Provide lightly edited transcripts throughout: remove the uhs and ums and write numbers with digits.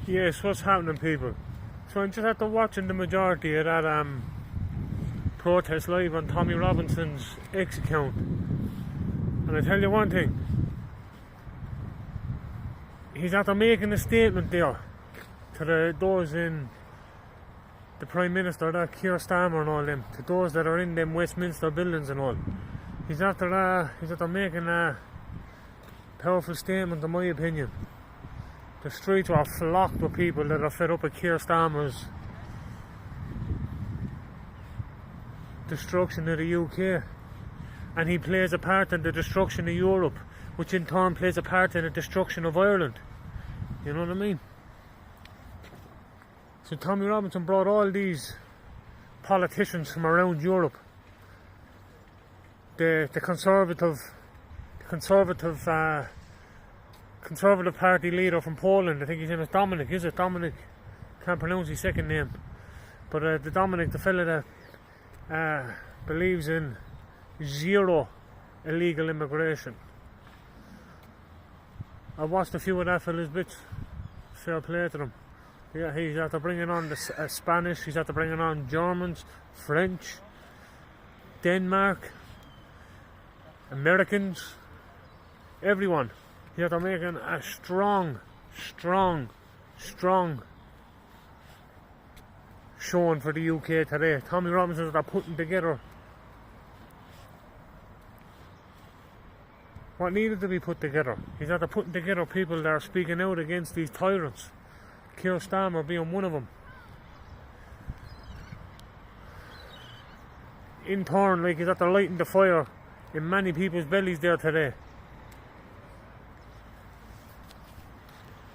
Yes, what's happening, people? So I'm just after watching the majority of that protest live on Tommy Robinson's X account. And I tell you one thing. He's after making a statement there to those in the Prime Minister, that Keir Starmer and all them, to those that are in them Westminster buildings and all. He's after making a powerful statement, in my opinion. The streets are flocked with people that are fed up with Keir Starmer's destruction of the UK. And he plays a part in the destruction of Europe, which in turn plays a part in the destruction of Ireland. You know what I mean? So Tommy Robinson brought all these politicians from around Europe. The Conservative Party leader from Poland, I think his name is Dominic, is it? Dominic, can't pronounce his second name. But the fella that believes in zero illegal immigration. I watched a few of that fella's bits, fair play to them. Yeah, he's after bringing on the Spanish, he's after bringing on Germans, French, Denmark, Americans, everyone. He's after making a strong showing for the UK today. Tommy Robinson is putting together what needed to be put together. He's after putting together people that are speaking out against these tyrants. Keir Starmer being one of them. In turn, like, he's after lighting the fire in many people's bellies there today.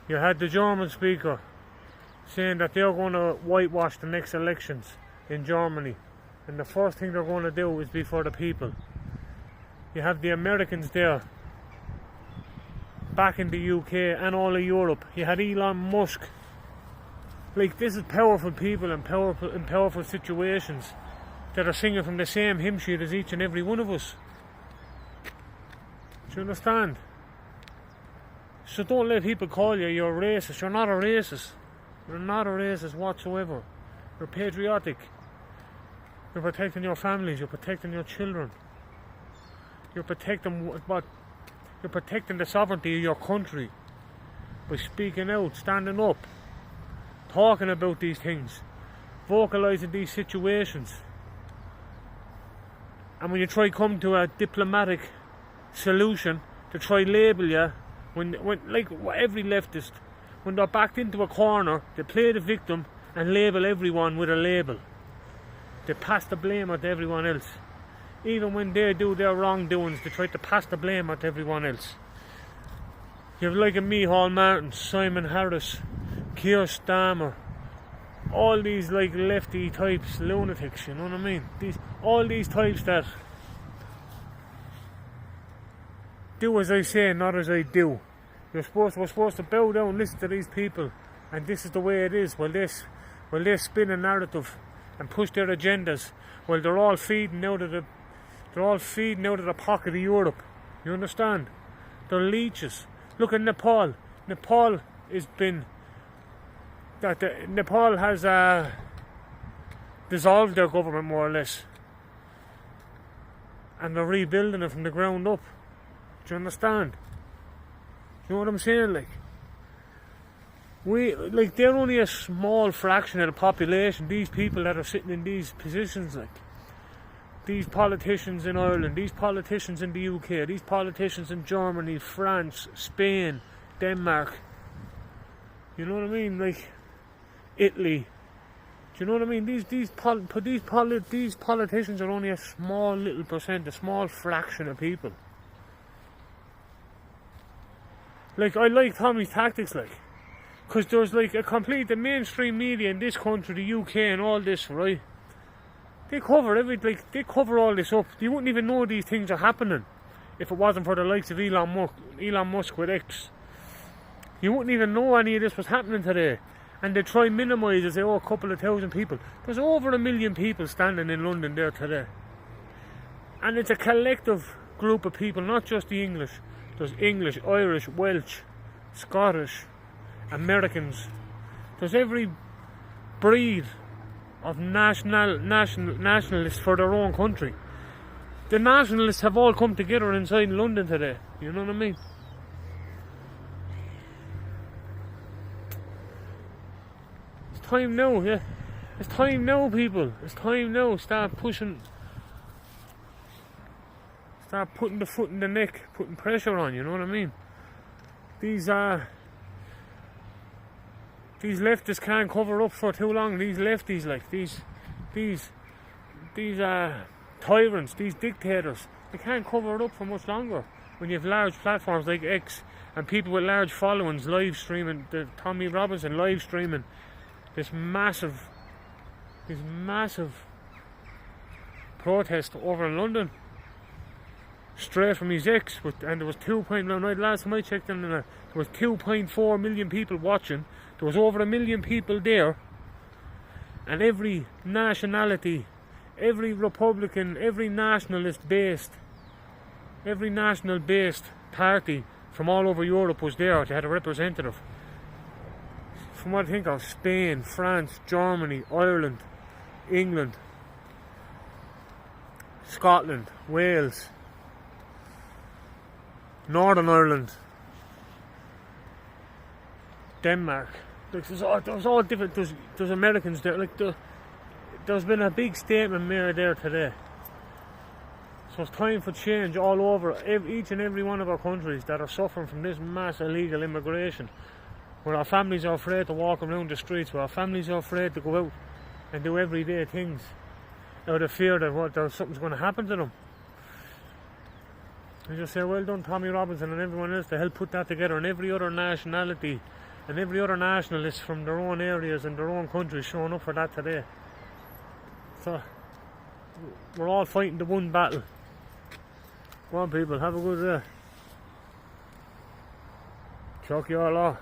You had the German speaker saying that they're going to whitewash the next elections in Germany, and the first thing they're going to do is be for the people. You have the Americans there, back in the UK and all of Europe. You had Elon Musk. Like, this is powerful people in powerful situations that are singing from the same hymn sheet as each and every one of us. Do you understand? So don't let people call you you're a racist. You're not a racist. You're not a racist whatsoever. You're patriotic. You're protecting your families. You're protecting your children. You're protecting You're protecting the sovereignty of your country by speaking out, standing up, talking about these things, vocalising these situations. And when you try to come to a diplomatic solution to try label you, when like every leftist, when they're backed into a corner, they play the victim and label everyone with a label. They pass the blame at everyone else. Even when they do their wrongdoings, they try to pass the blame at everyone else. You have like a Micheál Martin, Simon Harris, Keir Starmer, all these like lefty types, lunatics, you know what I mean? All these types that do as I say, not as I do. We're supposed to bow down and listen to these people, and this is the way it is. While they spin a narrative and push their agendas, while they're all feeding out of the pocket of Europe. You understand? They're leeches. Look at Nepal. Nepal has dissolved their government more or less, and they're rebuilding it from the ground up. Do you understand? You know what I'm saying? They're only a small fraction of the population. These people that are sitting in these positions, these politicians in Ireland, these politicians in the UK, these politicians in Germany, France, Spain, Denmark. You know what I mean? Italy. Do you know what I mean? These politicians are only a small little percent, a small fraction of people. I like Tommy's tactics, because there's the mainstream media in this country, the UK and all this, right? They cover all this up. You wouldn't even know these things are happening if it wasn't for the likes of Elon Musk with X. You wouldn't even know any of this was happening today. And they try and minimise it, say, a couple of thousand people. There's over 1 million people standing in London there today. And it's a collective group of people, not just the English. There's English, Irish, Welsh, Scottish, Americans, There's every breed of nationalists for their own country. The nationalists have all come together inside London today. You know what I mean? It's time now, yeah. It's time now, people. It's time now. Start pushing. Start putting the foot in the neck, putting pressure on. You know what I mean? These leftists can't cover up for too long. These lefties, like these tyrants, these dictators, they can't cover it up for much longer. When you have large platforms like X and people with large followings live streaming, the Tommy Robinson live streaming this massive protest over in London, straight from his ex, and there was last time I checked in, there was 2.4 million people watching. There was over 1 million people there, and every nationality, every Republican, every national based party from all over Europe was there. They had a representative. From what I think of, Spain, France, Germany, Ireland, England, Scotland, Wales, Northern Ireland, Denmark. There's all different. There's Americans there. Like there's been a big statement made there today. So it's time for change all over each and every one of our countries that are suffering from this mass illegal immigration, where our families are afraid to walk around the streets, where our families are afraid to go out and do everyday things out of fear that something's going to happen to them. I just say, well done, Tommy Robinson and everyone else to help put that together, and every other nationality and every other nationalist from their own areas and their own countries showing up for that today. So we're all fighting the one battle. Come on, people, have a good day. Chuck you all off.